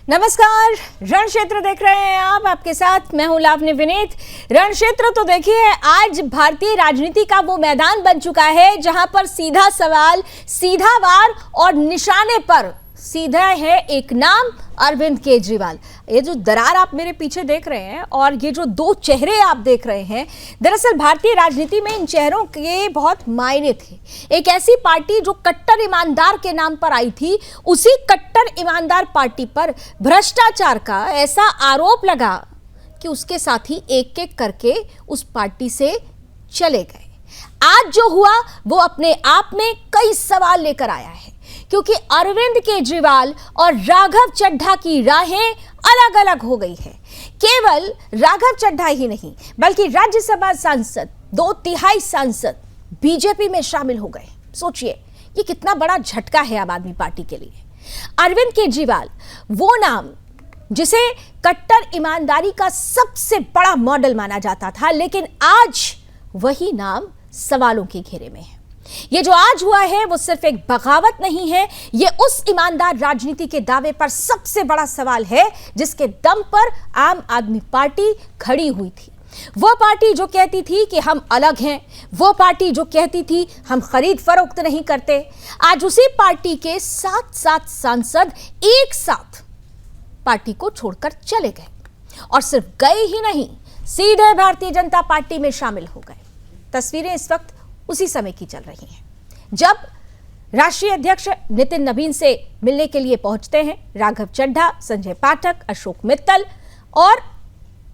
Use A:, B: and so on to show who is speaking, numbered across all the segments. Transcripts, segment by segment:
A: नमस्कार, रण क्षेत्र देख रहे हैं आप। आपके साथ मैं हूं लावनी विनीत। रण क्षेत्र तो देखिए, आज भारतीय राजनीति का वो मैदान बन चुका है जहां पर सीधा सवाल, सीधा वार और निशाने पर सीधा है एक नाम, अरविंद केजरीवाल। ये जो दरार आप मेरे पीछे देख रहे हैं और ये जो दो चेहरे आप देख रहे हैं, दरअसल भारतीय राजनीति में इन चेहरों के बहुत मायने थे। एक ऐसी पार्टी जो कट्टर ईमानदार के नाम पर आई थी, उसी कट्टर ईमानदार पार्टी पर भ्रष्टाचार का ऐसा आरोप लगा कि उसके साथी एक एक करके उस पार्टी से चले गए। आज जो हुआ वो अपने आप में कई सवाल लेकर आया है, क्योंकि अरविंद केजरीवाल और राघव चड्ढा की राहें अलग अलग हो गई है। केवल राघव चड्ढा ही नहीं, बल्कि राज्यसभा सांसद 2/3 सांसद बीजेपी में शामिल हो गए। सोचिए, ये कितना बड़ा झटका है आम आदमी पार्टी के लिए। अरविंद केजरीवाल वो नाम जिसे कट्टर ईमानदारी का सबसे बड़ा मॉडल माना जाता था, लेकिन आज वही नाम सवालों के घेरे में है। ये जो आज हुआ है वो सिर्फ एक बगावत नहीं है, ये उस ईमानदार राजनीति के दावे पर सबसे बड़ा सवाल है जिसके दम पर आम आदमी पार्टी खड़ी हुई थी। वो पार्टी जो कहती थी कि हम अलग हैं, वो पार्टी जो कहती थी हम खरीद फरोख्त नहीं करते, आज उसी पार्टी के 7 सांसद एक साथ पार्टी को छोड़कर चले गए। और सिर्फ गए ही नहीं, सीधे भारतीय जनता पार्टी में शामिल हो गए। तस्वीरें इस वक्त उसी समय की चल रही हैं जब राष्ट्रीय अध्यक्ष नितिन नवीन से मिलने के लिए पहुंचते हैं राघव चड्ढा, संजय पाठक, अशोक मित्तल और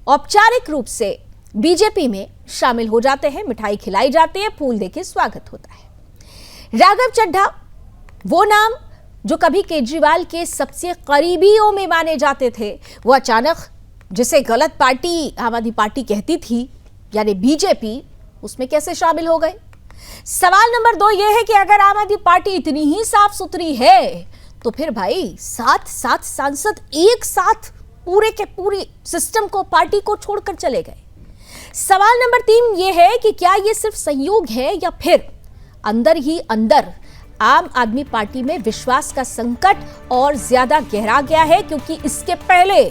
A: औपचारिक रूप से बीजेपी में शामिल हो जाते हैं। मिठाई खिलाई जाती है, फूल देके स्वागत होता है। राघव चड्ढा वो नाम जो कभी केजरीवाल के सबसे करीबियों में माने जाते थे, वो अचानक जिसे गलत पार्टी आम आदमी पार्टी कहती थी, यानी बीजेपी, उसमें कैसे शामिल हो गए। सवाल नंबर 2 यह है कि अगर आम आदमी पार्टी इतनी ही साफ सुथरी है तो फिर भाई 7 सांसद एक साथ पूरे के पूरे सिस्टम को, पार्टी को छोड़कर चले गए। सवाल नंबर 3 यह है कि क्या यह सिर्फ संयोग है या फिर अंदर ही अंदर आम आदमी पार्टी में विश्वास का संकट और ज्यादा गहरा गया है, क्योंकि इसके पहले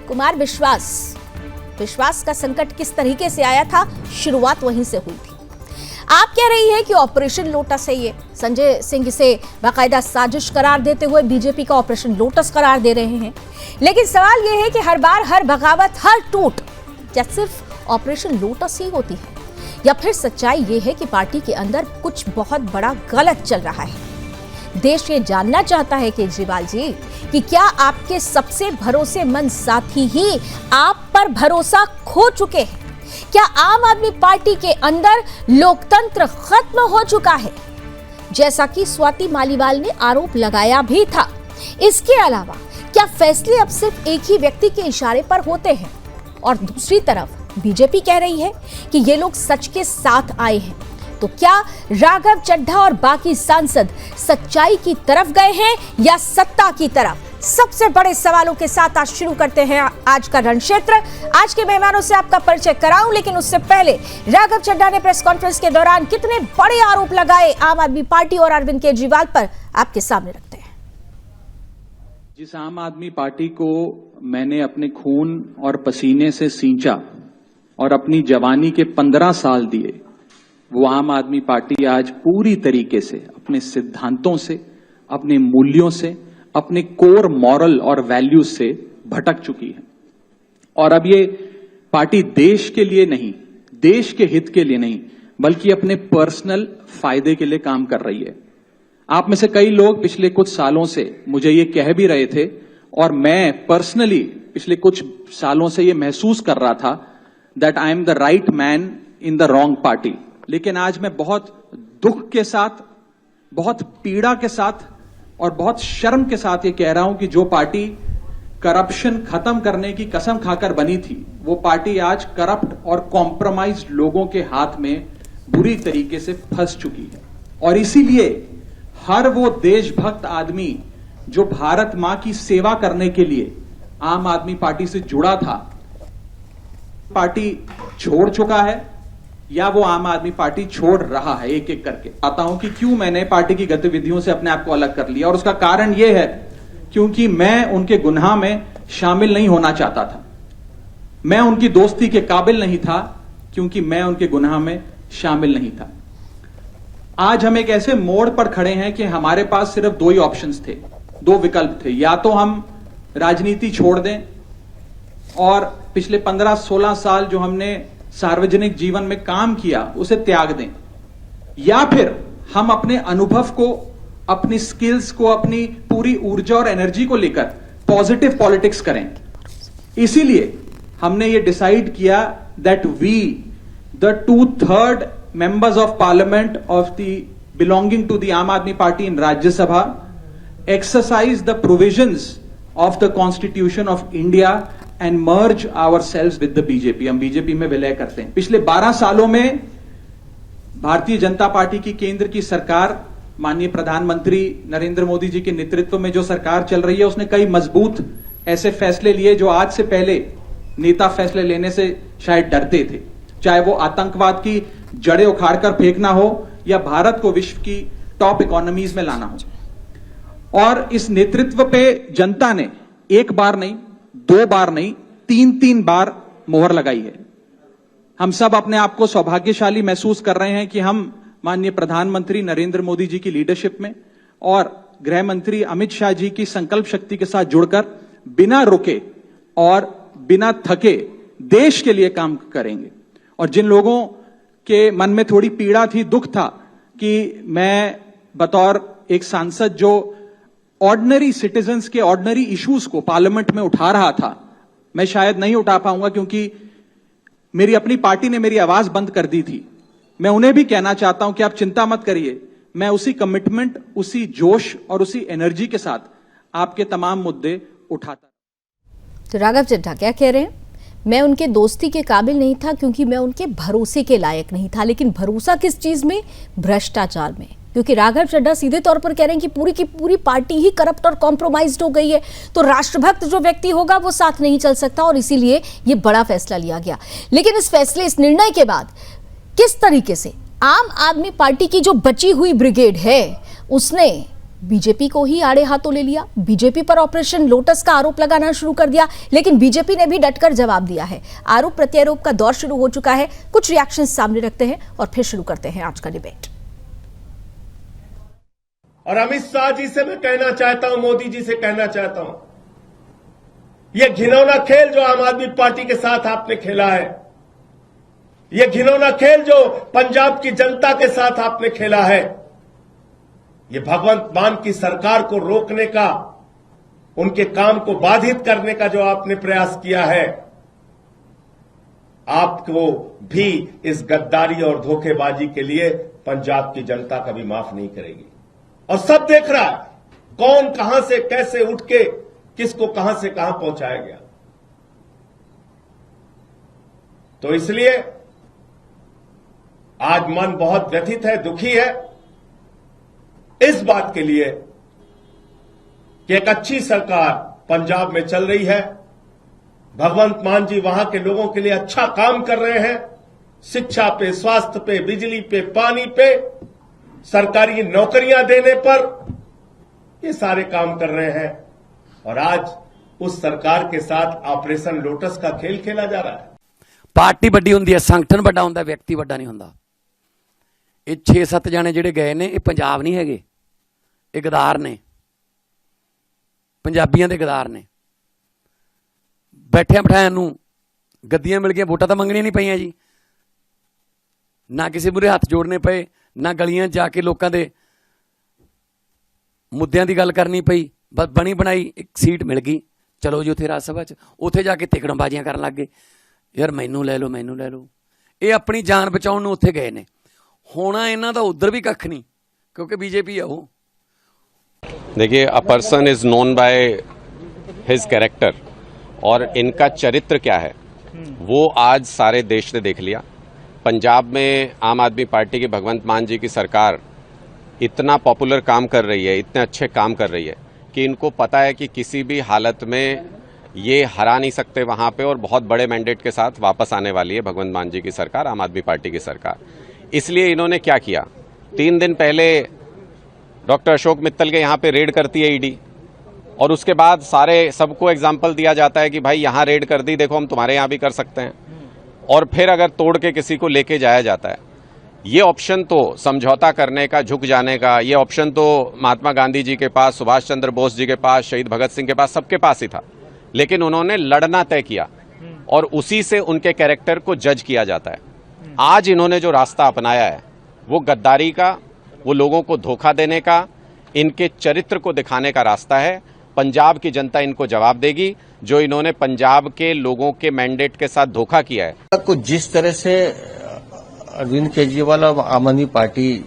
A: कुमार विश्वास का संकट किस तरीके से आया था, शुरुआत वहीं से हुई थी। आप कह रही है कि ऑपरेशन लोटस है ये, संजय सिंह इसे बाकायदा साजिश करार देते हुए बीजेपी का ऑपरेशन लोटस करार दे रहे हैं। लेकिन सवाल यह है कि हर बार, हर बगावत, हर टूट क्या सिर्फ ऑपरेशन लोटस ही होती है, या फिर सच्चाई यह है कि पार्टी के अंदर कुछ बहुत बड़ा गलत चल रहा है। देश ये जानना चाहता है केजरीवाल जी कि क्या आपके सबसे भरोसेमंद साथी ही आप पर भरोसा खो चुके हैं? क्या आम आदमी पार्टी के अंदर लोकतंत्र खत्म हो चुका है, जैसा कि स्वाति मालीवाल ने आरोप लगाया भी था? इसके अलावा क्या फैसले अब सिर्फ एक ही व्यक्ति के इशारे पर होते हैं? और दूसरी तरफ बीजेपी कह रही है कि ये लोग सच के साथ आए हैं। तो क्या राघव चड्ढा और बाकी सांसद सच्चाई की तरफ गए हैं या सत्ता की तरफ? सबसे बड़े सवालों के साथ आज शुरू करते हैं आज का रण क्षेत्र। आज के मेहमानों से आपका परिचय कराऊं, लेकिन उससे पहले राघव चड्ढा ने प्रेस कॉन्फ्रेंस के दौरान कितने बड़े आरोप लगाए आम आदमी पार्टी और अरविंद केजरीवाल पर, आपके सामने रखते हैं।
B: जिस आम आदमी पार्टी को मैंने अपने खून और पसीने से सींचा और अपनी जवानी के 15 साल दिए, वो आम आदमी पार्टी आज पूरी तरीके से अपने सिद्धांतों से, अपने मूल्यों से, अपने कोर मॉरल और वैल्यूज से भटक चुकी है। और अब ये पार्टी देश के लिए नहीं, देश के हित के लिए नहीं, बल्कि अपने पर्सनल फायदे के लिए काम कर रही है। आप में से कई लोग पिछले कुछ सालों से मुझे ये कह भी रहे थे, और मैं पर्सनली पिछले कुछ सालों से ये महसूस कर रहा था that I am the right man in the wrong party. लेकिन आज मैं बहुत दुख के साथ, बहुत पीड़ा के साथ और बहुत शर्म के साथ ये कह रहा हूं कि जो पार्टी करप्शन खत्म करने की कसम खाकर बनी थी, वो पार्टी आज करप्ट और कॉम्प्रोमाइज्ड लोगों के हाथ में बुरी तरीके से फंस चुकी है। और इसीलिए हर वो देशभक्त आदमी जो भारत मां की सेवा करने के लिए आम आदमी पार्टी से जुड़ा था, पार्टी छोड़ चुका है या वो आम आदमी पार्टी छोड़ रहा है एक एक करके। आता हूं कि क्यों मैंने पार्टी की गतिविधियों से अपने आप को अलग कर लिया, और उसका कारण यह है क्योंकि मैं उनके गुनाह में शामिल नहीं होना चाहता था। मैं उनकी दोस्ती के काबिल नहीं था क्योंकि मैं उनके गुनाह में शामिल नहीं था। आज हम एक ऐसे मोड़ पर खड़े हैं कि हमारे पास सिर्फ दो ही ऑप्शंस थे, दो विकल्प थे। या तो हम राजनीति छोड़ दें और पिछले 15-16 साल जो हमने सार्वजनिक जीवन में काम किया उसे त्याग दें, या फिर हम अपने अनुभव को, अपनी स्किल्स को, अपनी पूरी ऊर्जा और एनर्जी को लेकर पॉजिटिव पॉलिटिक्स करें। इसीलिए हमने ये डिसाइड किया that we the 2/3 members of parliament of the belonging to the Aam Aadmi Party in Rajya Sabha exercise the provisions of the Constitution of India and merge ourselves with the BJP। हम BJP में विलय करते हैं। पिछले 12 सालों में Bharatiya Janata party की केंद्र की सरकार, माननीय प्रधानमंत्री नरेंद्र मोदी जी के नेतृत्व में जो सरकार चल रही है, उसने कई मजबूत ऐसे फैसले लिए जो आज से पहले नेता फैसले लेने से शायद डरते थे। चाहे वो आतंकवाद की जड़ें उखाड़कर फेंकना हो या भारत को विश्व की टॉप इकोनॉमीज में लाना हो। और इस नेतृत्व पे जनता ने एक बार नहीं, 2 बार नहीं, 3 बार मोहर लगाई है। हम सब अपने आप को सौभाग्यशाली महसूस कर रहे हैं कि हम माननीय प्रधानमंत्री नरेंद्र मोदी जी की लीडरशिप में और गृह मंत्री अमित शाह जी की संकल्प शक्ति के साथ जुड़कर बिना रुके और बिना थके देश के लिए काम करेंगे। और जिन लोगों के मन में थोड़ी पीड़ा थी, दुख था कि मैं बतौर एक सांसद जो ऑर्डिनरी सिटीजन्स के ऑर्डिनरी इश्यूज को पार्लियामेंट में उठा रहा था, मैं शायद नहीं उठा पाऊंगा क्योंकि मेरी अपनी पार्टी ने मेरी आवाज बंद कर दी थी। मैं उन्हें भी कहना चाहता हूं कि आप चिंता मत करिए, मैं उसी कमिटमेंट, उसी जोश और उसी एनर्जी के साथ आपके तमाम मुद्दे उठाता।
A: तो राघव चड्ढा क्या कह रहे हैं? मैं उनके दोस्ती के काबिल नहीं था क्योंकि मैं उनके भरोसे के लायक नहीं था। लेकिन भरोसा किस चीज में? भ्रष्टाचार में। क्योंकि राघव चड्ढा सीधे तौर पर कह रहे हैं कि पूरी की पूरी पार्टी ही करप्ट और कॉम्प्रोमाइज्ड हो गई है, तो राष्ट्रभक्त जो व्यक्ति होगा वो साथ नहीं चल सकता, और इसीलिए ये बड़ा फैसला लिया गया। लेकिन इस फैसले, इस निर्णय के बाद किस तरीके से आम आदमी पार्टी की जो बची हुई ब्रिगेड है उसने बीजेपी को ही आड़े हाथों ले लिया, बीजेपी पर ऑपरेशन लोटस का आरोप लगाना शुरू कर दिया। लेकिन बीजेपी ने भी डटकर जवाब दिया है। आरोप प्रत्यारोप का दौर शुरू हो चुका है। कुछ रिएक्शन सामने रखते हैं और फिर शुरू करते हैं आज का डिबेट।
C: और अमित शाह जी से मैं कहना चाहता हूं, मोदी जी से कहना चाहता हूं, यह घिनौना खेल जो आम आदमी पार्टी के साथ आपने खेला है, यह घिनौना खेल जो पंजाब की जनता के साथ आपने खेला है, ये भगवंत मान की सरकार को रोकने का, उनके काम को बाधित करने का जो आपने प्रयास किया है, आपको भी इस गद्दारी और धोखेबाजी के लिए पंजाब की जनता कभी माफ नहीं करेगी। और सब देख रहा है कौन कहां से कैसे उठ के किसको कहां से कहां पहुंचाया गया। तो इसलिए आज मन बहुत व्यथित है, दुखी है इस बात के लिए कि एक अच्छी सरकार पंजाब में चल रही है, भगवंत मान जी वहां के लोगों के लिए अच्छा काम कर रहे हैं, शिक्षा पे, स्वास्थ्य पे, बिजली पे, पानी पे, सरकारी नौकरियां देने पर, ये सारे काम कर रहे हैं। और आज उस सरकार के साथ ऑपरेशन लोटस का खेल खेला जा रहा है।
D: पार्टी ਵੱਡੀ ਹੁੰਦੀ ਹੈ, ਸੰਗਠਨ ਵੱਡਾ ਹੁੰਦਾ, ਵਿਅਕਤੀ ਵੱਡਾ ਨਹੀਂ ਹੁੰਦਾ। ਇਹ 6-7 ਜਾਣੇ ਜਿਹੜੇ ਗਏ ਨੇ, ਇਹ ਪੰਜਾਬ ਨਹੀਂ ਹੈਗੇ, ਇਹ ਗਦਾਰ ਨੇ, ਪੰਜਾਬੀਆਂ ਦੇ ਗਦਾਰ ਨੇ। ਬੈਠਿਆਂ ਬਿਠਾਇਆਂ ਨੂੰ ਗੱਦੀਆਂ ਮਿਲ ਗਈਆਂ, ਵੋਟਾਂ ਤਾਂ ਮੰਗਣੀਆਂ ਨਹੀਂ ਪਈਆਂ ਜੀ, ਨਾ ਕਿਸੇ ਮੂਹਰੇ ਹੱਥ ਜੋੜਨੇ ਪਏ, ਨਾ ਗਲੀਆਂ ਜਾ ਕੇ ਲੋਕਾਂ ਦੇ ਮੁੱਦਿਆਂ ਦੀ ਗੱਲ ਕਰਨੀ ਪਈ। ਬਸ ਬਣੀ ਬਣਾਈ ਇੱਕ ਸੀਟ ਮਿਲ ਗਈ, ਚਲੋ ਜੀ ਉੱਥੇ ਰਾਜ ਸਭਾ 'ਚ, ਉੱਥੇ ਜਾ ਕੇ ਤਿਕੜਮਬਾਜ਼ੀਆਂ ਕਰਨ ਲੱਗ ਗਏ, ਯਾਰ ਮੈਨੂੰ ਲੈ ਲਓ, ਮੈਨੂੰ ਲੈ ਲਓ। ਇਹ ਆਪਣੀ ਜਾਨ ਬਚਾਉਣ ਨੂੰ ਉੱਥੇ ਗਏ ਨੇ। ਹੋਣਾ ਇਹਨਾਂ ਦਾ उधर भी कख नहीं, क्योंकि बीजेपी है वो।
E: देखिए, a person is known by his character, और इनका चरित्र क्या है वो आज सारे देश ने देख लिया। पंजाब में आम आदमी पार्टी की भगवंत मान जी की सरकार इतना पॉपुलर काम कर रही है, इतने अच्छे काम कर रही है कि इनको पता है कि किसी भी हालत में ये हरा नहीं सकते वहां पे, और बहुत बड़े मैंडेट के साथ वापस आने वाली है भगवंत मान जी की सरकार, आम आदमी पार्टी की सरकार। इसलिए इन्होंने क्या किया, 3 दिन पहले डॉक्टर अशोक मित्तल के यहां पे रेड करती है ईडी, और उसके बाद सारे सबको एग्जाम्पल दिया जाता है कि भाई यहाँ रेड कर दी, देखो हम तुम्हारे यहाँ भी कर सकते हैं, और फिर अगर तोड़ के किसी को लेके जाया जाता है। ये ऑप्शन तो समझौता करने का, झुक जाने का, ये ऑप्शन तो महात्मा गांधी जी के पास, सुभाष चंद्र बोस जी के पास, शहीद भगत सिंह के पास, सबके पास ही था। लेकिन उन्होंने लड़ना तय किया और उसी से उनके कैरेक्टर को जज किया जाता है। आज इन्होंने जो रास्ता अपनाया है वो गद्दारी का, वो लोगों को धोखा देने का, इनके चरित्र को दिखाने का रास्ता है। पंजाब की जनता इनको जवाब देगी। जो इन्होंने पंजाब के लोगों के मैंडेट के साथ धोखा किया है,
F: को जिस तरह से अरविंद केजरीवाल और आम आदमी पार्टी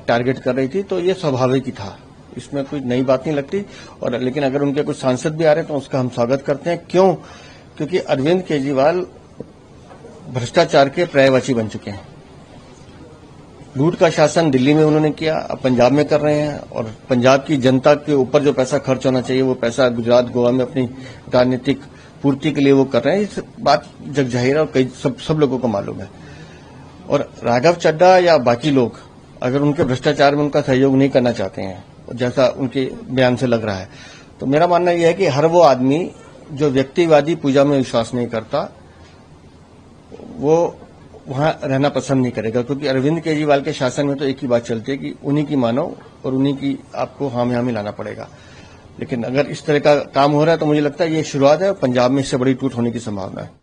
F: टारगेट कर रही थी, तो ये स्वाभाविक ही था, इसमें कोई नई बात नहीं लगती। और लेकिन अगर उनके कुछ सांसद भी आ रहे हैं तो उसका हम स्वागत करते हैं। क्यों? क्योंकि अरविंद केजरीवाल भ्रष्टाचार के पर्यायवाची बन चुके हैं। लूट का शासन दिल्ली में उन्होंने किया, अब पंजाब में कर रहे हैं, और पंजाब की जनता के ऊपर जो पैसा खर्च होना चाहिए वो पैसा गुजरात, गोवा में अपनी राजनीतिक पूर्ति के लिए वो कर रहे हैं। इस बात जग जाहिर है और कई सब लोगों को मालूम है। और राघव चड्ढा या बाकी लोग अगर उनके भ्रष्टाचार में उनका सहयोग नहीं करना चाहते हैं, जैसा उनके बयान से लग रहा है, तो मेरा मानना यह है कि हर वो आदमी जो व्यक्तिवादी पूजा में विश्वास नहीं करता, वो वहां रहना पसंद नहीं करेगा। क्योंकि अरविंद केजरीवाल के शासन में तो एक ही बात चलती है कि उन्हीं की मानो और उन्हीं की आपको हामी हामी लाना पड़ेगा। लेकिन अगर इस तरह का काम हो रहा है तो मुझे लगता है ये शुरुआत है, पंजाब में इससे बड़ी टूट होने की संभावना है।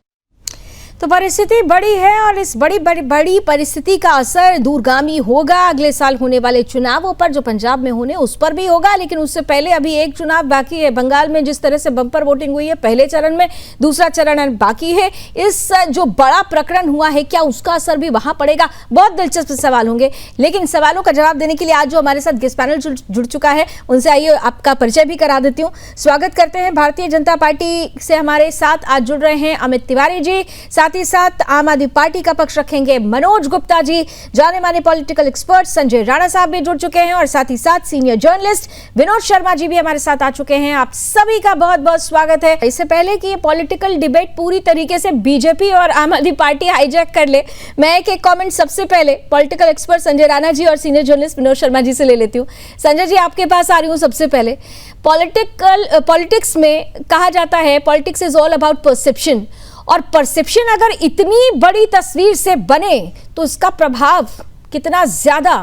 A: तो परिस्थिति बड़ी है और इस बड़ी परिस्थिति का असर दूरगामी होगा अगले साल होने वाले चुनावों पर, जो पंजाब में होने उस पर भी होगा। लेकिन उससे पहले अभी एक चुनाव बाकी है। बंगाल में जिस तरह से बम्पर वोटिंग हुई है पहले चरण में, दूसरा चरण बाकी है। इस जो बड़ा प्रकरण हुआ है, क्या उसका असर भी वहां पड़ेगा? बहुत दिलचस्प सवाल होंगे। लेकिन सवालों का जवाब देने के लिए आज जो हमारे साथ गेस्ट पैनल जुड़ चुका है, उनसे आइए आपका परिचय भी करा देती हूँ। स्वागत करते हैं भारतीय जनता पार्टी से हमारे साथ आज जुड़ रहे हैं अमित तिवारी जी, साथ ही साथ आम आदमी पार्टी का पक्ष रखेंगे मनोज गुप्ता जी, जाने माने पॉलिटिकल एक्सपर्ट संजय राणा साहब भी जुड़ चुके हैं, और साथ ही साथ सीनियर जर्नलिस्ट विनोद शर्मा जी भी हमारे साथ आ चुके हैं। आप सभी का बहुत बहुत स्वागत है। इससे पहले कि ये पॉलिटिकल डिबेट पूरी तरीके से बीजेपी और आम आदमी पार्टी हाईजैक कर ले, मैं एक कॉमेंट सबसे पहले पॉलिटिकल एक्सपर्ट संजय राणा जी और सीनियर जर्नलिस्ट विनोद शर्मा जी से ले लेती हूँ। संजय जी, आपके पास आ रही हूँ। सबसे पहले पॉलिटिक्स में कहा जाता है politics is all about perception, और परसेप्शन अगर इतनी बड़ी तस्वीर से बने तो इसका प्रभाव कितना ज्यादा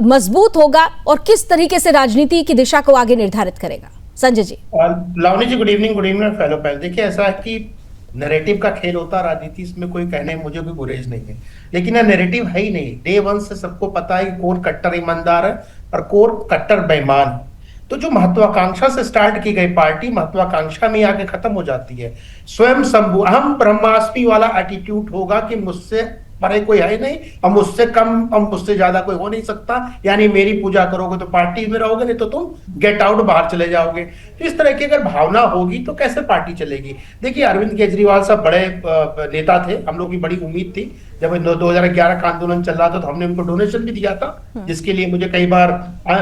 A: मजबूत होगा और किस तरीके से राजनीति की दिशा को आगे निर्धारित करेगा? संजय जी।
G: लावनी जी, गुड इवनिंग फेलो पैल। देखिए, ऐसा है कि नैरेटिव का खेल होता है राजनीति, इसमें कोई कहने मुझे कोई गुरेज नहीं है, लेकिन यह नैरेटिव है ही नहीं। डे वन से सबको पता है कि कौन कट्टर ईमानदार है और कौन कट्टर बेईमान है। तो जो महत्वाकांक्षा से स्टार्ट की गई पार्टी महत्वाकांक्षा में आके खत्म हो जाती है। स्वयं शंभु अहम ब्रह्मास्मि वाला एटीट्यूड होगा कि मुझसे परे कोई है नहीं और मुझसे कम और मुझसे ज्यादा कोई हो नहीं सकता, यानी मेरी पूजा करोगे तो पार्टी में रहोगे, नहीं तो तुम गेट आउट, बाहर चले जाओगे। तो इस तरह की अगर भावना होगी तो कैसे पार्टी चलेगी? देखिए, अरविंद केजरीवाल साहब बड़े नेता थे, हम लोग की बड़ी उम्मीद थी। जब 2011 का आंदोलन चल रहा था तो हमने उनको डोनेशन भी दिया था, जिसके लिए मुझे कई बार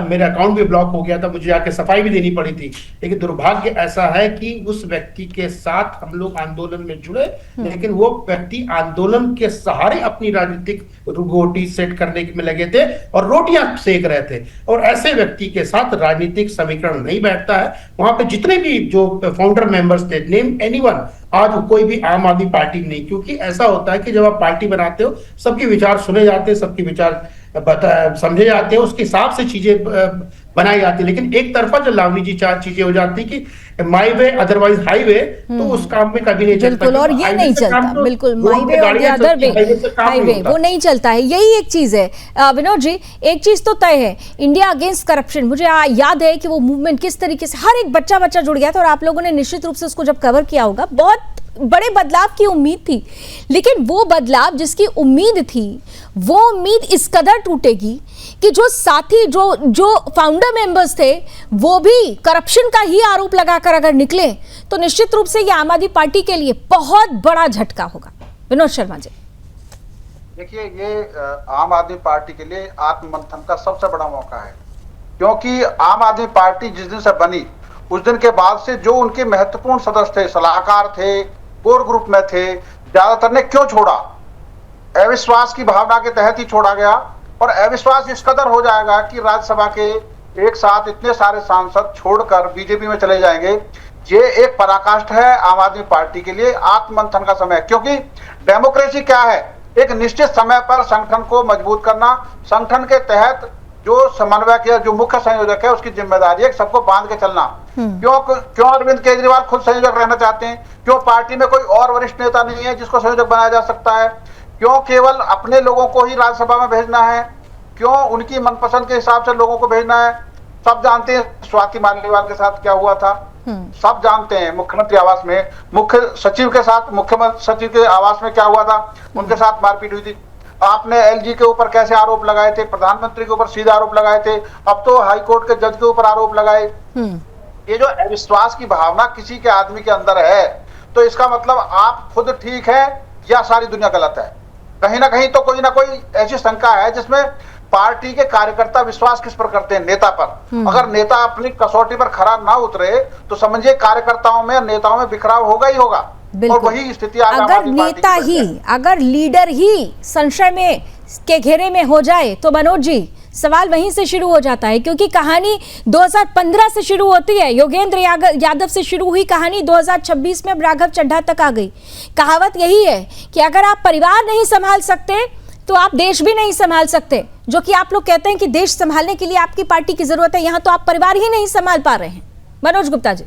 G: मेरा अकाउंट भी ब्लॉक हो गया था, मुझे आके सफाई भी देनी पड़ी थी। लेकिन दुर्भाग्य ऐसा है कि उस व्यक्ति के साथ हम लोग आंदोलन में जुड़े, लेकिन वो व्यक्ति आंदोलन के सहारे अपनी राजनीतिक रोटी सेट करने में लगे थे और रोटियां सेक रहे थे। और ऐसे व्यक्ति के साथ राजनीतिक समीकरण नहीं बैठता है। वहां पे जितने भी जो फाउंडर मेंबर्स थे, नेम एनीवन, आज कोई भी आम आदमी पार्टी नहीं। क्योंकि ऐसा होता है कि जब आप पार्टी बनाते हो, सबके विचार सुने जाते हैं, सबके विचार समझे जाते हैं, उसके हिसाब से चीजें बनाई जाती है। लेकिन एक तरफा जो लावनी जी चार चीजें हो जाती कि माई वे अदरवाइज हाईवे, तो उस काम में कभी नहीं चलता।
A: बिल्कुल, और ये नहीं चलता, बिल्कुल माई वे और अदर वे हाईवे वो नहीं चलता है। यही एक चीज है। विनोद जी, एक चीज तो तय है, इंडिया अगेंस्ट करप्शन, मुझे याद है कि वो मूवमेंट किस तरीके से हर एक बच्चा जुड़ गया था, और आप लोगों ने निश्चित रूप से उसको जब कवर किया होगा, बहुत बड़े बदलाव की उम्मीद थी। लेकिन वो बदलाव जिसकी उम्मीद थी, वो उम्मीद इस कदर टूटेगी कि जो साथी जो फाउंडर मेंबर्स थे वो भी करप्शन का ही आरोप लगाकर अगर निकले तो निश्चित रूप से ये आम आदमी पार्टी के लिए बहुत बड़ा झटका होगा। विनोद शर्मा जी।
H: देखिए, ये आम आदमी पार्टी के लिए आत्ममंथन का सबसे बड़ा मौका है, क्योंकि आम आदमी पार्टी जिस दिन से बनी उस दिन के बाद से जो उनके महत्वपूर्ण सदस्य थे, सलाहकार थे, कोर ग्रुप में थे, ज्यादातर ने क्यों छोड़ा? अविश्वास की भावना के तहत ही छोड़ा गया। और अविश्वास इस कदर हो जाएगा कि राज्यसभा के एक साथ इतने सारे सांसद छोड़कर बीजेपी में चले जाएंगे, ये एक पराकाष्ठा है आम आदमी पार्टी के लिए। आत्ममंथन का समय है, क्योंकि डेमोक्रेसी क्या है, एक निश्चित समय पर संगठन को मजबूत करना, संगठन के तहत जो समन्वयक या जो मुख्य संयोजक है उसकी जिम्मेदारी है सबको बांध के चलना। क्यों अरविंद केजरीवाल खुद संयोजक रहना चाहते हैं? क्यों पार्टी में कोई और वरिष्ठ नेता नहीं है जिसको संयोजक बनाया जा सकता है? क्यों केवल अपने लोगों को ही राज्यसभा में भेजना है? क्यों उनकी मनपसंद के हिसाब से लोगों को भेजना है? सब जानते हैं स्वाति मालीवाल के साथ क्या हुआ था, सब जानते हैं मुख्यमंत्री आवास में मुख्य सचिव के साथ, मुख्यमंत्री सचिव के आवास में क्या हुआ था, उनके साथ मारपीट हुई थी। आपने एलजी के ऊपर कैसे आरोप लगाए थे, प्रधानमंत्री के ऊपर सीधे आरोप लगाए थे, अब तो हाईकोर्ट के जज के ऊपर आरोप लगाए। ये जो अविश्वास की भावना किसी के आदमी के अंदर है, तो इसका मतलब आप खुद ठीक है या सारी दुनिया गलत है। कहीं ना कहीं तो कोई ना कोई ऐसी शंका है जिसमें पार्टी के कार्यकर्ता विश्वास किस पर करते हैं? नेता पर। अगर नेता अपनी कसौटी पर खरा ना उतरे तो समझिए कार्यकर्ताओं में, नेताओं में बिखराव होगा ही होगा। और वही स्थिति
A: अगर नेता ही, अगर लीडर ही संशय में के घेरे में हो जाए तो मनोज जी सवाल वहीं से शुरू हो जाता है, क्योंकि कहानी 2015 से शुरू होती है, योगेंद्र यादव से शुरू हुई कहानी 2026 में राघव चड्ढा तक आ गई। कहावत यही है कि अगर आप परिवार नहीं संभाल सकते तो आप देश भी नहीं संभाल सकते, जो कि आप लोग कहते हैं कि देश संभालने के लिए आपकी पार्टी की जरूरत है, यहां तो आप परिवार ही नहीं संभाल पा रहे हैं। मनोज गुप्ता जी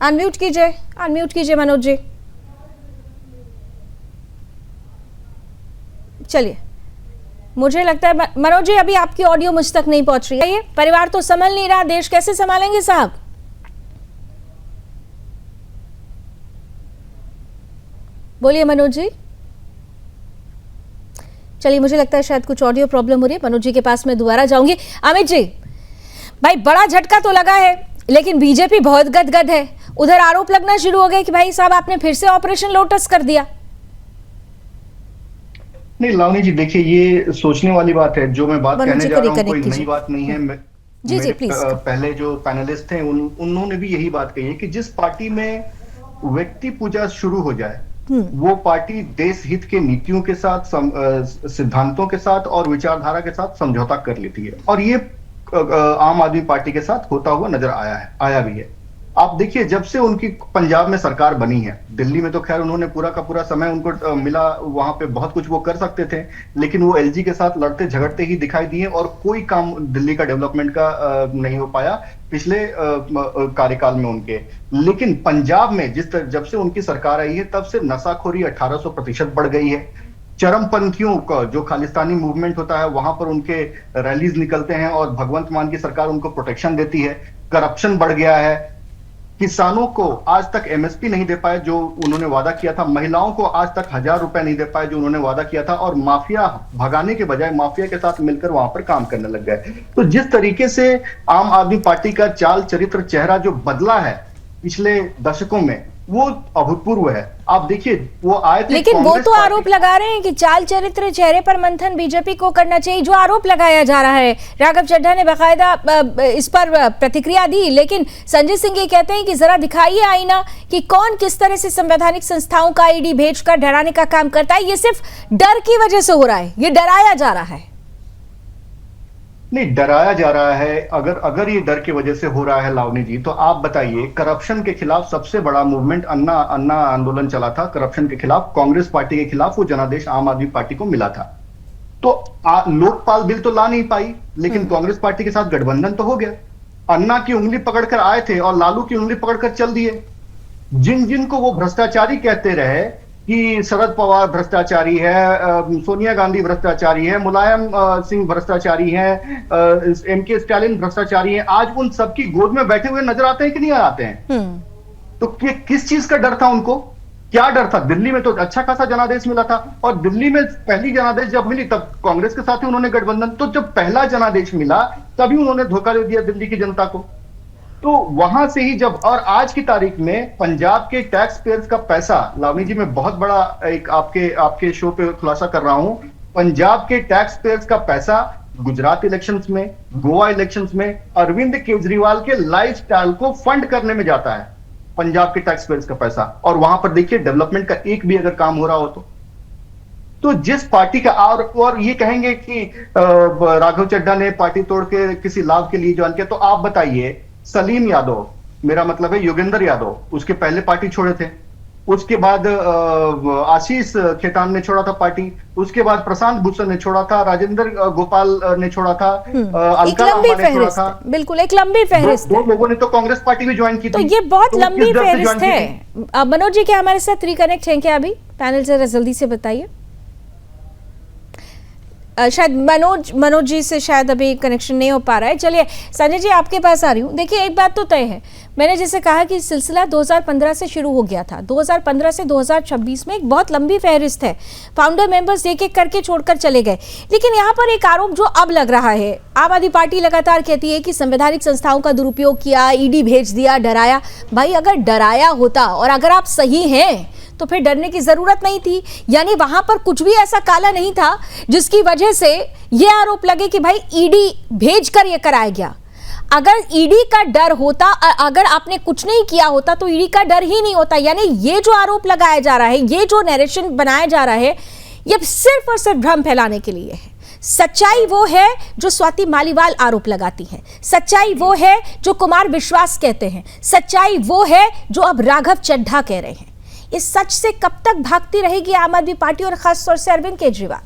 A: अनम्यूट कीजिए मनोज जी। चलिए, मुझे लगता है मनोज जी अभी आपकी ऑडियो मुझ तक नहीं पहुंच रही है। ये परिवार तो संभल नहीं रहा, देश कैसे संभालेंगे साहब? बोलिए मनोज जी। चलिए, मुझे लगता है शायद कुछ ऑडियो प्रॉब्लम हो रही है। मनोज जी के पास मैं दोबारा जाऊंगी। अमित जी, भाई बड़ा झटका तो लगा है, लेकिन बीजेपी बहुत गदगद है। उधर आरोप लगना शुरू हो गए कि भाई साहब आपने फिर से ऑपरेशन लोटस कर दिया।
I: नहीं लावनी जी, देखिए ये सोचने वाली बात है। जो मैं बात कहने जा रहा हूँ कोई नई बात नहीं है।
A: जी प्लीज।
I: पहले जो पैनलिस्ट थे उन्होंने भी यही बात कही है कि जिस पार्टी में व्यक्ति पूजा शुरू हो जाए वो पार्टी देश हित के नीतियों के साथ, सिद्धांतों के साथ और विचारधारा के साथ समझौता कर लेती है, और ये आम आदमी पार्टी के साथ होता हुआ नजर आया भी है। आप देखिए, जब से उनकी पंजाब में सरकार बनी है, दिल्ली में तो खैर उन्होंने पूरा का पूरा समय उनको मिला, वहां पे बहुत कुछ वो कर सकते थे, लेकिन वो एलजी के साथ लड़ते झगड़ते ही दिखाई दिए और कोई काम दिल्ली का डेवलपमेंट का नहीं हो पाया पिछले कार्यकाल में उनके। लेकिन पंजाब में जब से उनकी सरकार आई है तब से नशाखोरी 1800% बढ़ गई है। चरमपंथियों का जो खालिस्तानी मूवमेंट होता है वहां पर उनके रैलीज निकलते हैं और भगवंत मान की सरकार उनको प्रोटेक्शन देती है। करप्शन बढ़ गया है। किसानों को आज तक एमएसपी नहीं दे पाए जो उन्होंने वादा किया था। महिलाओं को आज तक 1000 रुपए नहीं दे पाए जो उन्होंने वादा किया था। और माफिया भगाने के बजाय माफिया के साथ मिलकर वहां पर काम करने लग गए। तो जिस तरीके से आम आदमी पार्टी का चाल चरित्र चेहरा जो बदला है पिछले दशकों में, वो अभूतपूर्व है। आप देखिए, वो आए थे,
A: लेकिन वो तो आरोप लगा रहे हैं कि चाल चरित्र चेहरे पर मंथन बीजेपी को करना चाहिए, जो आरोप लगाया जा रहा है। राघव चड्ढा ने बाकायदा इस पर प्रतिक्रिया दी, लेकिन संजय सिंह ये कहते हैं कि जरा दिखाइए आईना कि कौन किस तरह से संवैधानिक संस्थाओं का आईडी भेजकर डराने का काम करता है। ये सिर्फ डर की वजह से हो रहा है, ये डराया जा रहा है।
I: नहीं, डराया जा रहा है। अगर ये डर की वजह से हो रहा है लावनी जी, तो आप बताइए, करप्शन के खिलाफ सबसे बड़ा मूवमेंट अन्ना आंदोलन चला था करप्शन के खिलाफ, कांग्रेस पार्टी के खिलाफ। वो जनादेश आम आदमी पार्टी को मिला था। तो लोकपाल बिल तो ला नहीं पाई, लेकिन कांग्रेस पार्टी के साथ गठबंधन तो हो गया। अन्ना की उंगली पकड़कर आए थे और लालू की उंगली पकड़कर चल दिए। जिनको वो भ्रष्टाचारी कहते रहे कि शरद पवार भ्रष्टाचारी है, सोनिया गांधी भ्रष्टाचारी है, मुलायम सिंह भ्रष्टाचारी है, एमके स्टालिन भ्रष्टाचारी है, आज उन सबकी गोद में बैठे हुए नजर आते हैं कि नहीं आते हैं? तो किस चीज का डर था उनको? क्या डर था? दिल्ली में तो अच्छा खासा जनादेश मिला था, और दिल्ली में पहली जनादेश जब मिली तब कांग्रेस के साथ ही उन्होंने गठबंधन। तो जब पहला जनादेश मिला तभी उन्होंने धोखा दे दिया दिल्ली की जनता को। तो वहां से ही जब, और आज की तारीख में पंजाब के टैक्स पेयर्स का पैसा, लावनी जी मैं बहुत बड़ा एक आपके शो पे खुलासा कर रहा हूं, पंजाब के टैक्स पेयर्स का पैसा गुजरात इलेक्शंस में, गोवा इलेक्शंस में अरविंद केजरीवाल के लाइफस्टाइल को फंड करने में जाता है। पंजाब के टैक्स पेयर्स का पैसा, और वहां पर देखिए डेवलपमेंट का एक भी अगर काम हो रहा हो तो जिस पार्टी का और ये कहेंगे कि राघव चड्ढा ने पार्टी तोड़ के किसी लाभ के लिए ज्वाइन किया, तो आप बताइए, सलीम यादव, मेरा मतलब है योगेंद्र यादव, उसके पहले पार्टी छोड़े थे, उसके बाद आशीष खेतान ने छोड़ा था पार्टी, उसके बाद प्रशांत भूषण ने छोड़ा था, राजेंद्र गोपाल ने छोड़ा था, अलका लांबा ने छोड़ा था।
A: बिल्कुल एक लंबी फहरिस्त
I: दो लोगों ने तो कांग्रेस पार्टी भी ज्वाइन की
A: तो
I: थी।
A: ये बहुत
I: तो
A: लंबी
I: किस दर से
A: फहरिस्त
I: ज्वाइन की
A: है।
I: थी?
A: मनोज जी क्या हमारे साथ रिकनेक्ट हैं क्या अभी पैनल जरा जल्दी से बताइए। शायद मनोज जी से शायद अभी कनेक्शन नहीं हो पा रहा है। चलिए संजय जी आपके पास आ रही हूँ। देखिए एक बात तो तय है, मैंने जैसे कहा कि सिलसिला 2015 से शुरू हो गया था, 2015 से 2026 में एक बहुत लंबी फहरिस्त है, फाउंडर मेंबर्स एक एक करके छोड़कर चले गए। लेकिन यहाँ पर एक आरोप जो अब लग रहा है, आम आदमी पार्टी लगातार कहती है कि संवैधानिक संस्थाओं का दुरुपयोग किया, ईडी भेज दिया, डराया। भाई अगर डराया होता और अगर आप सही हैं तो फिर डरने की जरूरत नहीं थी। यानी वहां पर कुछ भी ऐसा काला नहीं था जिसकी वजह से यह आरोप लगे कि भाई ईडी भेजकर यह कराया गया। अगर ईडी का डर होता, अगर आपने कुछ नहीं किया होता तो ईडी का डर ही नहीं होता। यानी ये जो आरोप लगाया जा रहा है, ये जो नैरेशन बनाया जा रहा है, ये सिर्फ और सिर्फ भ्रम फैलाने के लिए है। सच्चाई वो है जो स्वाति मालीवाल आरोप लगाती है, सच्चाई वो है जो कुमार विश्वास कहते हैं, सच्चाई वो है जो अब राघव चड्ढा कह रहे हैं। इस सच से कब तक भागती रहेगी आम आदमी पार्टी और खास तौर से अरविंद केजरीवाल?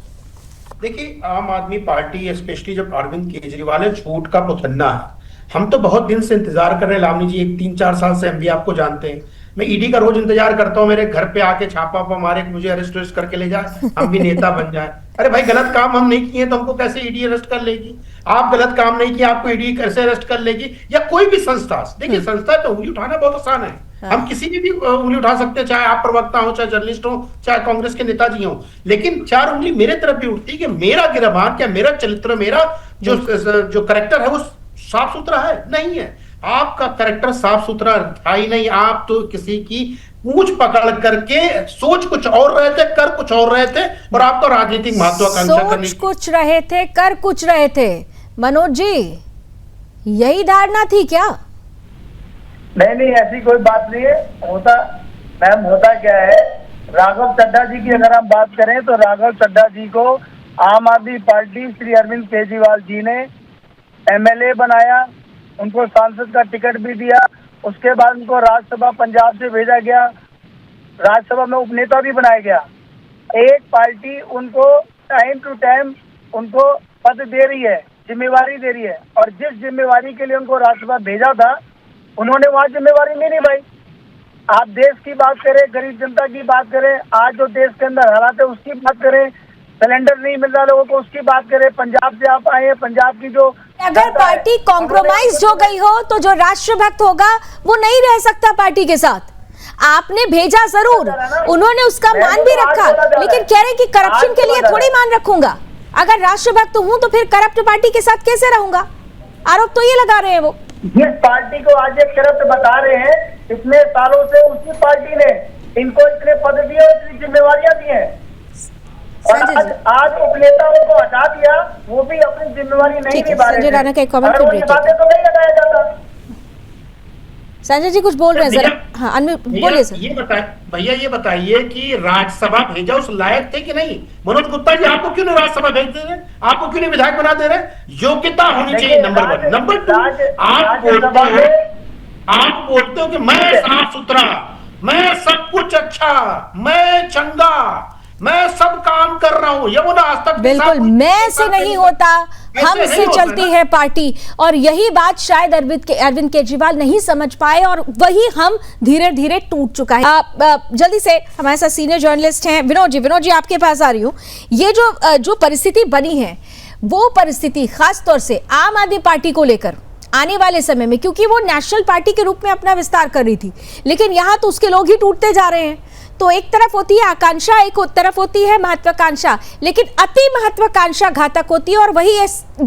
G: देखिए आम आदमी पार्टी स्पेशली जब अरविंद केजरीवाल है, झूठ का पुतन्ना है। हम तो बहुत दिन से इंतजार कर रहे हैं लावनी जी, 3-4 साल से हम भी आपको जानते हैं। मैं ईडी का रोज इंतजार करता हूँ, मेरे घर पे आके छापा मारे, मुझे अरेस्ट करके ले जाए, हम भी नेता बन जाए। अरे भाई गलत काम हम नहीं किए तो हमको कैसे ईडी अरेस्ट कर लेगी? आप गलत काम नहीं किए, आपको ईडी कैसे अरेस्ट कर लेगी? या कोई भी संस्था, देखिए संस्था पे उंगली उठाना बहुत आसान है, हम किसी की भी उंगली उठा सकते हैं, चाहे आप प्रवक्ता हो, चाहे जर्नलिस्ट हो, चाहे कांग्रेस के नेताजी हो। लेकिन 4 उंगली मेरे तरफ भी उठती कि मेरा गिरबान, क्या मेरा चरित्र, मेरा जो करेक्टर है वो साफ सुथरा है? नहीं है। आपका करेक्टर साफ सुथरा था ही नहीं। आप तो किसी की पूंछ पकड़ करके सोच कुछ और रहे थे, कर कुछ और रहे थे, और आप तो राजनीतिक महत्वाकांक्षा
A: सोच कुछ रहे थे, कर कुछ रहे थे। मनोज जी यही धारणा थी क्या?
J: नहीं, ऐसी कोई बात नहीं है। होता क्या है, राघव चड्ढा जी की अगर हम बात करें तो राघव चड्ढा जी को आम आदमी पार्टी श्री अरविंद केजरीवाल जी ने एमएलए बनाया, उनको सांसद का टिकट भी दिया, उसके बाद उनको राज्यसभा पंजाब से भेजा गया, राज्यसभा में उपनेता भी बनाया गया। एक पार्टी उनको टाइम टू टाइम उनको पद दे रही है, जिम्मेवारी दे रही है, और जिस जिम्मेवारी के लिए उनको राज्यसभा भेजा था उन्होंने वहां जिम्मेवारी नहीं निभाई। आप देश की बात करें, गरीब जनता की बात करें, आज जो देश के अंदर हालात है उसकी बात करें, सिलेंडर नहीं मिल रहा लोगों को उसकी बात करें, पंजाब से आप आए हैं, पंजाब की जो
A: अगर पार्टी कॉम्प्रोमाइज हो गई हो तो जो राष्ट्रभक्त होगा वो नहीं रह सकता पार्टी के साथ। आपने भेजा जरूर, उन्होंने उसका मान भी रखा, लेकिन कह रहे कि करप्शन के लिए थोड़ी मान रखूंगा। अगर राष्ट्रभक्त हूं तो फिर करप्ट पार्टी के साथ कैसे रहूंगा? आरोप तो ये लगा रहे हैं वो।
J: जिस पार्टी को आज एक करप्ट बता रहे हैं, इतने सालों से उसी पार्टी ने इनको इतने पद दिए और इतनी जिम्मेवारियां दी हैं, और आज उपनेताओं को हटा दिया, वो भी अपनी जिम्मेवारी नहीं निभा रहे।
A: संजय राणा का एक कमेंट
J: बातें तो नहीं लगाया जाता।
A: संजय जी कुछ बोल रहे हैं जरा। हाँ बोलिए सर।
G: भैया ये बताइए कि राज्यसभा भेजा उस लायक थे कि नहीं? मनोज गुप्ता जी आपको क्यों नहीं राज्यसभा भेज दे रहे? आपको क्यों नहीं विधायक बना दे रहे? योग्यता होनी चाहिए, नंबर 1। नंबर 2, आप बोलते हो कि मैं साफ सुथरा, मैं सब कुछ अच्छा, मैं चंगा, मैं सब काम कर रहा हूं, यमुना आज तक
A: बिल्कुल मैं से नहीं होता, हम से चलती है पार्टी। और यही बात शायद अरविंद केजरीवाल नहीं समझ पाए और वही हम धीरे धीरे टूट चुका है। जल्दी से हमारे साथ सीनियर जर्नलिस्ट हैं विनोद जी आपके पास आ रही हूँ। ये जो परिस्थिति बनी है वो परिस्थिति खास तौर से आम आदमी पार्टी को लेकर आने वाले समय में, क्योंकि वो नेशनल पार्टी के रूप में अपना विस्तार कर रही थी, लेकिन यहाँ तो उसके लोग ही टूटते जा रहे हैं। तो एक तरफ होती है आकांक्षा, एक तरफ होती है महत्वाकांक्षा, लेकिन अति महत्वाकांक्षा घातक होती है, और वही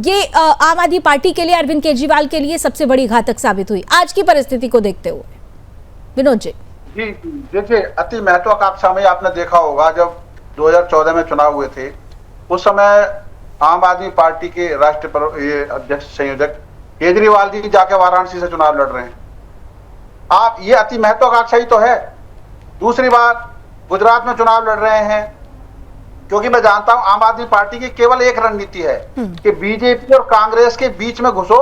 A: ये आम आदमी पार्टी के लिए, अरविंद केजरीवाल के लिए सबसे बड़ी घातक साबित हुई आज की परिस्थिति को देखते हुए। विनोद जी
H: देखिए, अति महत्वाकांक्षा में आपने देखा होगा जब 2014 में चुनाव हुए थे, उस समय आम आदमी पार्टी के राष्ट्रीय अध्यक्ष संयोजक केजरीवाल जी जाके वाराणसी से चुनाव लड़ रहे हैं। आप ये अति महत्वाकांक्षा ही तो है। दूसरी बात, गुजरात में चुनाव लड़ रहे हैं, क्योंकि मैं जानता हूं आम आदमी पार्टी की केवल एक रणनीति है कि बीजेपी और कांग्रेस के बीच में घुसो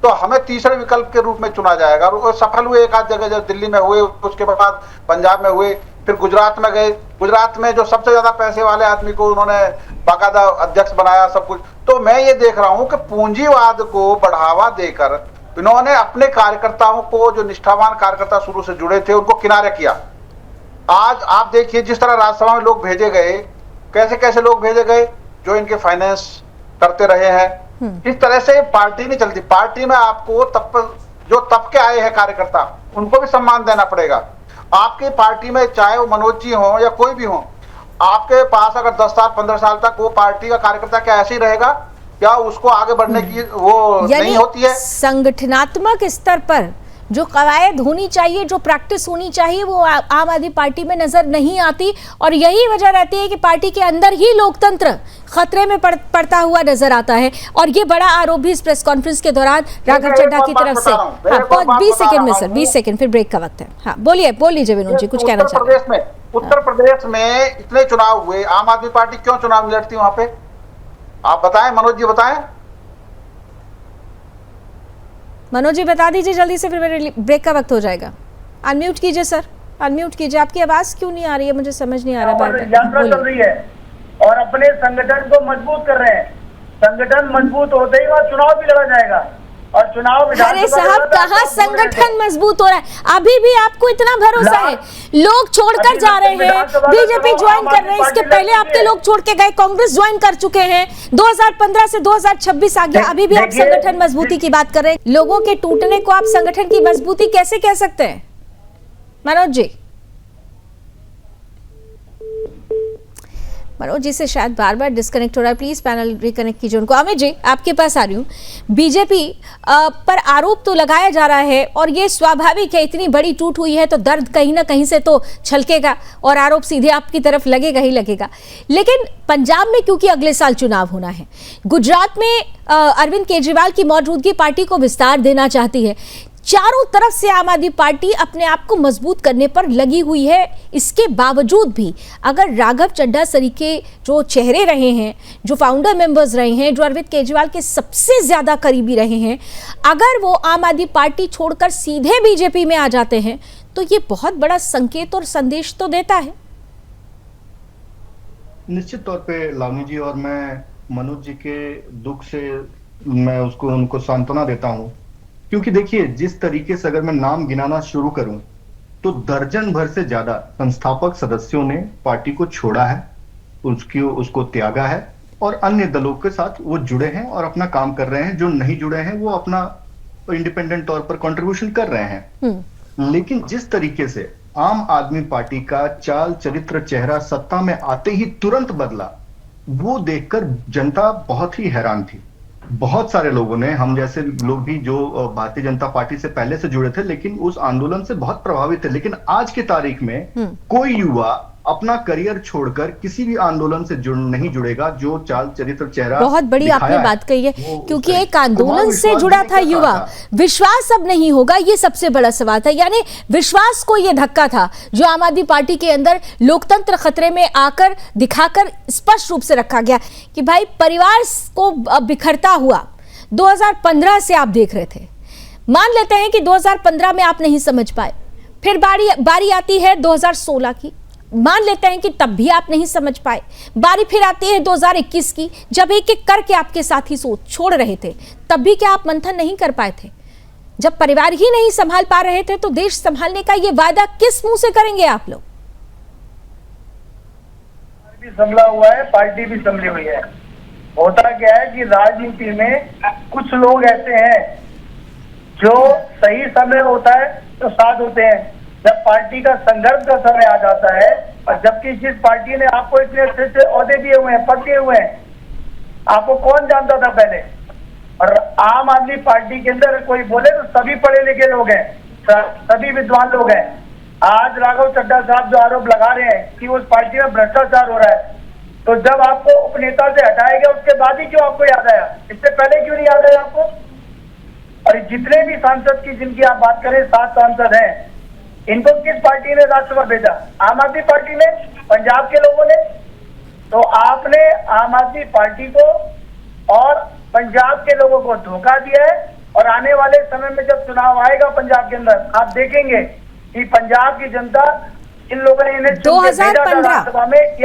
H: तो हमें तीसरे विकल्प के रूप में चुना जाएगा। और सफल हुए एक आध जगह, जब दिल्ली में हुए, उसके बाद पंजाब में हुए, फिर गुजरात में गए। गुजरात में जो सबसे ज्यादा पैसे वाले आदमी को उन्होंने बाकायदा अध्यक्ष बनाया, सब कुछ। तो मैं ये देख रहा हूं कि पूंजीवाद को बढ़ावा देकर इन्होंने अपने कार्यकर्ताओं को, जो निष्ठावान कार्यकर्ता शुरू से जुड़े थे, उनको किनारे किया। आज आप देखिए जिस तरह राज्यसभा में लोग भेजे गए, कैसे कैसे लोग भेजे गए जो इनके फाइनेंस करते रहे हैं। इस तरह से पार्टी नहीं चलती। पार्टी में आपको जो तबके आए हैं कार्यकर्ता, उनको भी सम्मान देना पड़ेगा। आपकी पार्टी में चाहे वो मनोज जी हो या कोई भी हो, आपके पास अगर 10 साल 15 साल तक वो पार्टी का कार्यकर्ता क्या ऐसे ही रहेगा? क्या उसको आगे बढ़ने की वो नहीं होती है?
A: संगठनात्मक स्तर पर जो कवायद होनी चाहिए, जो प्रैक्टिस होनी चाहिए, वो आम आदमी पार्टी में नजर नहीं आती। और यही वजह रहती है कि पार्टी के अंदर ही लोकतंत्र खतरे में पड़ता हुआ नजर आता है। और ये बड़ा आरोप भी इस प्रेस कॉन्फ्रेंस के दौरान राघव चड्ढा की तरफ से। हाँ, 20 सेकंड में सर, 20 सेकंड, फिर ब्रेक का वक्त है। हाँ, बोल लीजिए विनोद जी, कुछ कहना चाहते हैं।
H: उत्तर प्रदेश में इतने चुनाव हुए, आम आदमी पार्टी क्यों चुनाव लड़ती वहां पे? आप बताएं, मनोज जी बताएं।
A: मनोज जी बता दीजिए जल्दी से, फिर मेरे ब्रेक का वक्त हो जाएगा। अनम्यूट कीजिए सर, अनम्यूट कीजिए। आपकी आवाज क्यों नहीं आ रही है, मुझे समझ नहीं आ रहा।
J: यात्रा चल रही है और अपने संगठन को मजबूत कर रहे हैं। संगठन मजबूत होते ही वहाँ चुनाव भी लड़ा जाएगा। और चुनाव,
A: अरे साहब, कहाँ संगठन मजबूत हो रहा है? अभी भी आपको इतना भरोसा है? लोग छोड़कर जा रहे हैं, बीजेपी ज्वाइन कर रहे हैं। इसके पहले आपके लोग छोड़ के गए, कांग्रेस ज्वाइन कर चुके हैं। 2015 से 2026 आ गया, अभी भी आप संगठन मजबूती की बात कर रहे हैं। लोगों के टूटने को आप संगठन की मजबूती कैसे कह सकते हैं मनोज जी? मनोज जी से शायद बार बार डिस्कनेक्ट हो रहा है, प्लीज पैनल रिकनेक्ट कीजिए उनको। अमित जी, आपके पास आ रही हूँ। बीजेपी पर आरोप तो लगाया जा रहा है और ये स्वाभाविक है, इतनी बड़ी टूट हुई है तो दर्द कहीं ना कहीं से तो छलकेगा और आरोप सीधे आपकी तरफ लगेगा ही लगेगा। लेकिन पंजाब में क्योंकि अगले साल चुनाव होना है, गुजरात में अरविंद केजरीवाल की मौजूदगी पार्टी को विस्तार देना चाहती है, चारों तरफ से आम आदमी पार्टी अपने आप को मजबूत करने पर लगी हुई है। इसके बावजूद भी अगर राघव चड्ढा सरीखे जो चेहरे रहे हैं, जो फाउंडर मेंबर्स रहे हैं, जो अरविंद केजरीवाल के सबसे ज्यादा करीबी रहे हैं, अगर वो आम आदमी पार्टी छोड़कर सीधे बीजेपी में आ जाते हैं तो ये बहुत बड़ा संकेत और संदेश तो देता है।
I: निश्चित तौर पे लावनी जी, और मैं मनोज जी के दुख से मैं उनको सांत्वना देता हूं, क्योंकि देखिए जिस तरीके से अगर मैं नाम गिनाना शुरू करूं तो दर्जन भर से ज्यादा संस्थापक सदस्यों ने पार्टी को छोड़ा है, उसको त्यागा है और अन्य दलों के साथ वो जुड़े हैं और अपना काम कर रहे हैं। जो नहीं जुड़े हैं वो अपना इंडिपेंडेंट तौर पर कंट्रीब्यूशन कर रहे हैं। लेकिन जिस तरीके से आम आदमी पार्टी का चाल चरित्र चेहरा सत्ता में आते ही तुरंत बदला, वो देखकर जनता बहुत ही हैरान थी। बहुत सारे लोगों ने, हम जैसे लोग भी जो भारतीय जनता पार्टी से पहले से जुड़े थे लेकिन उस आंदोलन से बहुत प्रभावित थे, लेकिन आज की तारीख में कोई युवा अपना करियर छोड़कर किसी भी आंदोलन से नहीं जुड़ेगा जो चाल चरित्र चेहरा।
A: बहुत बड़ी आपने बात कही है, क्योंकि एक आंदोलन से जुड़ा था युवा, विश्वास अब नहीं होगा, ये सबसे बड़ा सवाल था। यानी विश्वास को ये धक्का था जो आम आदमी पार्टी के अंदर लोकतंत्र खतरे में आकर दिखाकर स्पष्ट रूप से रखा गया कि भाई परिवार को बिखरता हुआ 2015 से आप देख रहे थे। मान लेते हैं कि 2015 में आप नहीं समझ पाए, फिर बारी आती है 2016 की, मान लेते हैं कि तब भी आप नहीं समझ पाए, बारी फिर आती है 2021 की, जब एक एक करके आपके साथी छोड़ रहे थे, तब भी क्या आप मंथन नहीं कर पाए थे? जब परिवार ही नहीं संभाल पा रहे थे तो देश संभालने का ये वादा किस मुंह से करेंगे आप लोग?
J: भी संभला हुआ है, पार्टी भी संभली हुई है। होता क्या है कि राजनीति में कुछ लोग ऐसे हैं जो सही समय होता है तो साथ होते हैं, जब पार्टी का संघर्ष का समय आ जाता है, और जबकि जिस पार्टी ने आपको इतने अच्छे ओहदे दिए हुए हैं, पद दिए हुए हैं, आपको कौन जानता था पहले? और आम आदमी पार्टी के अंदर कोई बोले तो सभी पढ़े लिखे लोग हैं, सभी विद्वान लोग हैं। आज राघव चड्ढा साहब जो आरोप लगा रहे हैं कि उस पार्टी में भ्रष्टाचार हो रहा है, तो जब आपको उपनेता से हटाया गया उसके बाद ही क्यों आपको याद आया? इससे पहले क्यों नहीं याद आया आपको? और जितने भी सांसद की जिनकी आप बात करें, 7 सांसद हैं, इनको किस पार्टी ने राज्यसभा भेजा? आम आदमी पार्टी ने, पंजाब के लोगों ने। तो आपने आम आदमी पार्टी को और पंजाब के लोगों को धोखा दिया है। और आने वाले समय में जब चुनाव आएगा पंजाब के अंदर, आप देखेंगे कि पंजाब की जनता, इन लोगों ने इन्हें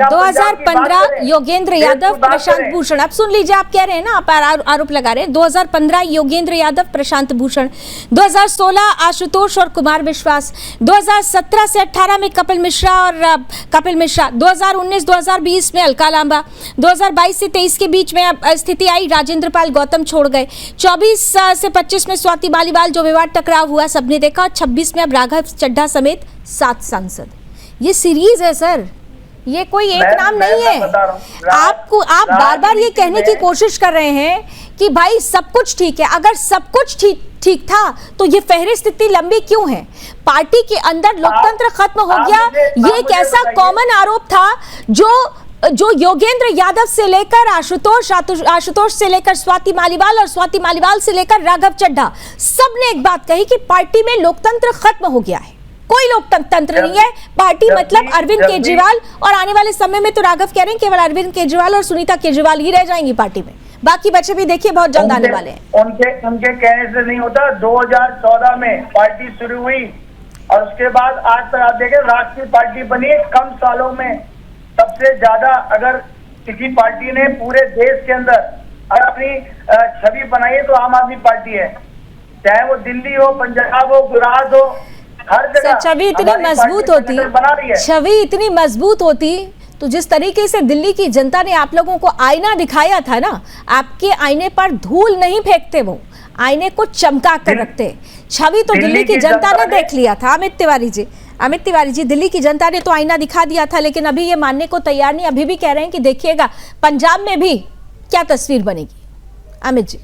A: 2015 योगेंद्र यादव, प्रशांत भूषण, अब सुन लीजिए, आप कह रहे हैं ना, आप आरोप लगा रहे हैं, 2015 योगेंद्र यादव, प्रशांत भूषण, 2016 आशुतोष और कुमार विश्वास, 2017 से 18 में कपिल मिश्रा, 2019-2020 में अलका लांबा, 2022 से 23 के बीच में स्थिति आई, राजेंद्र पाल गौतम छोड़ गए, 24 से 25 में स्वाति मालीवाल, जो विवाद टकराव हुआ सबने देखा, 26 में अब राघव चड्ढा समेत 7 सांसद। ये सीरीज है सर, ये कोई एक नाम नहीं है। आप बार बार ये कहने की कोशिश कर रहे हैं कि भाई सब कुछ ठीक है। अगर सब कुछ ठीक था तो ये फहरिस्त इतनी लंबी क्यों है? पार्टी के अंदर लोकतंत्र खत्म हो गया, ये एक ऐसा कॉमन आरोप था जो योगेंद्र यादव से लेकर आशुतोष से लेकर स्वाति मालीवाल और स्वाति मालीवाल से लेकर राघव चड्ढा, सबने एक बात कही कि पार्टी में लोकतंत्र खत्म हो गया है, कोई लोकतंत्र नहीं है। पार्टी मतलब अरविंद केजरीवाल, और आने वाले समय में तो राघव कह रहे हैं केवल अरविंद केजरीवाल और सुनीता केजरीवाल ही रह जाएंगी पार्टी में, बाकी बच्चे भी देखिए बहुत जल्द आने वाले हैं।
J: उनके कहने से नहीं होता। 2014 में पार्टी शुरू हुई और उसके बाद आज तक आप देखें राष्ट्रीय पार्टी बनी, कम सालों में सबसे ज्यादा अगर किसी पार्टी ने पूरे देश के अंदर अपनी छवि बनाई है तो आम आदमी पार्टी है, चाहे वो दिल्ली हो, पंजाब हो, गुजरात हो, हर जगह
A: छवि इतनी मजबूत होती तो जिस तरीके से दिल्ली की जनता ने आप लोगों को आईना दिखाया था ना, आपके आईने पर धूल नहीं फेंकते, वो आईने को चमका कर रखते। छवि तो दिल्ली की जनता ने देख लिया था। अमित तिवारी जी, दिल्ली की जनता ने तो आईना दिखा दिया था, लेकिन अभी ये मानने को तैयार नहीं, अभी भी कह रहे हैं कि देखिएगा पंजाब में भी क्या तस्वीर बनेगी। अमित जी।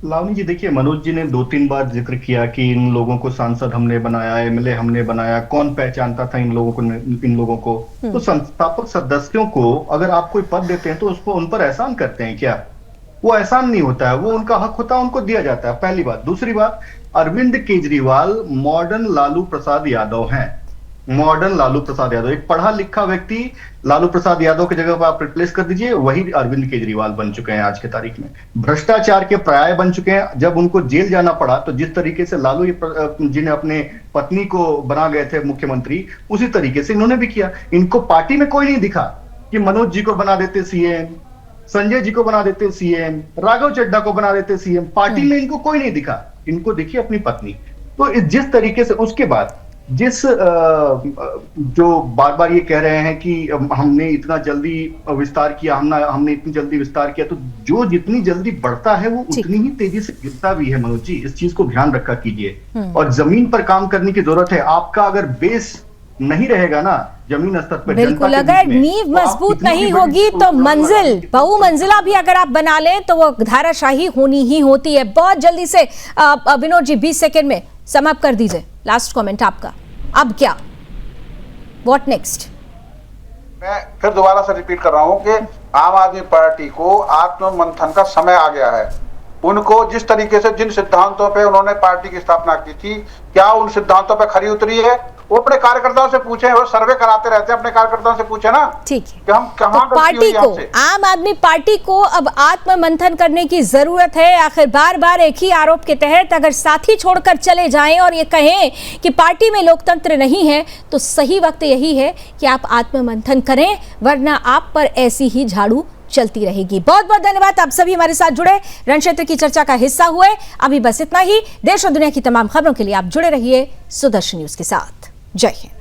I: लावनी जी, देखिए मनोज जी ने 2-3 बार जिक्र किया कि इन लोगों को सांसद हमने बनाया, एमएलए हमने बनाया, कौन पहचानता था इन लोगों को। तो संस्थापक सदस्यों को अगर आप कोई पद देते हैं तो उसको उन पर एहसान करते हैं क्या? वो एहसान नहीं होता है, वो उनका हक होता है, उनको दिया जाता है, पहली बात। दूसरी बात, अरविंद केजरीवाल मॉडर्न लालू प्रसाद यादव हैं, मॉडर्न लालू प्रसाद यादव। एक पढ़ा लिखा व्यक्ति लालू प्रसाद यादव की जगह पर आप रिप्लेस कर दीजिए, वही अरविंद केजरीवाल बन चुके हैं आज की तारीख में। भ्रष्टाचार के पर्याय बन चुके हैं। जब उनको जेल जाना पड़ा तो जिस तरीके से लालू जिन्हें अपने पत्नी को बना गए थे मुख्यमंत्री, उसी तरीके से इन्होंने भी किया। इनको पार्टी में कोई नहीं दिखा कि मनोज जी को बना देते सीएम, संजय जी को बना देते सीएम, राघव चड्ढा को बना देते सीएम। पार्टी में इनको कोई नहीं दिखा, इनको दिखी अपनी पत्नी। तो जिस तरीके से उसके बाद जो बार बार ये कह रहे हैं कि हमने इतना जल्दी विस्तार किया, हमने इतनी जल्दी विस्तार किया, तो जो जितनी जल्दी बढ़ता है वो उतनी ही तेजी से गिरता भी है मनोज जी, इस चीज को ध्यान रखा कीजिए। और जमीन पर काम करने की जरूरत है। आपका अगर बेस नहीं रहेगा ना जमीन स्तर पर,
A: बिल्कुल, अगर नींव मजबूत नहीं होगी तो बहुमंजिला भी अगर आप बना लें तो वो धाराशाही होनी ही होती है। बहुत जल्दी से विनोद जी 20 सेकंड में समाप्त कर दीजिए, लास्ट कमेंट आपका। अब क्या, व्हाट नेक्स्ट?
H: मैं फिर दोबारा से रिपीट कर रहा हूं कि आम आदमी पार्टी को आत्ममंथन का समय आ गया है। उनको जिस तरीके से जिन सिद्धांतों पे उन्होंने पार्टी की स्थापना की थी, क्या उन सिद्धांतों पे खरी उतरी है? वो अपने कार्यकर्ताओं से पूछे, वो सर्वे कराते रहते हैं, अपने कार्यकर्ताओं से पूछे ना। ठीक है कि हम कहां
A: पार्टी को, आम आदमी पार्टी को अब आत्ममंथन करने की जरूरत है। आखिर बार बार एक ही आरोप के तहत अगर साथी छोड़कर चले जाएं और ये कहें कि पार्टी में लोकतंत्र नहीं है, तो सही वक्त यही है कि आप आत्ममंथन करें, वरना आप पर ऐसी ही झाड़ू चलती रहेगी। बहुत बहुत धन्यवाद, आप सभी हमारे साथ जुड़े, रणक्षेत्र की चर्चा का हिस्सा हुए। अभी बस इतना ही। देश और दुनिया की तमाम खबरों के लिए आप जुड़े रहिए सुदर्शन न्यूज के साथ। जय हिंद।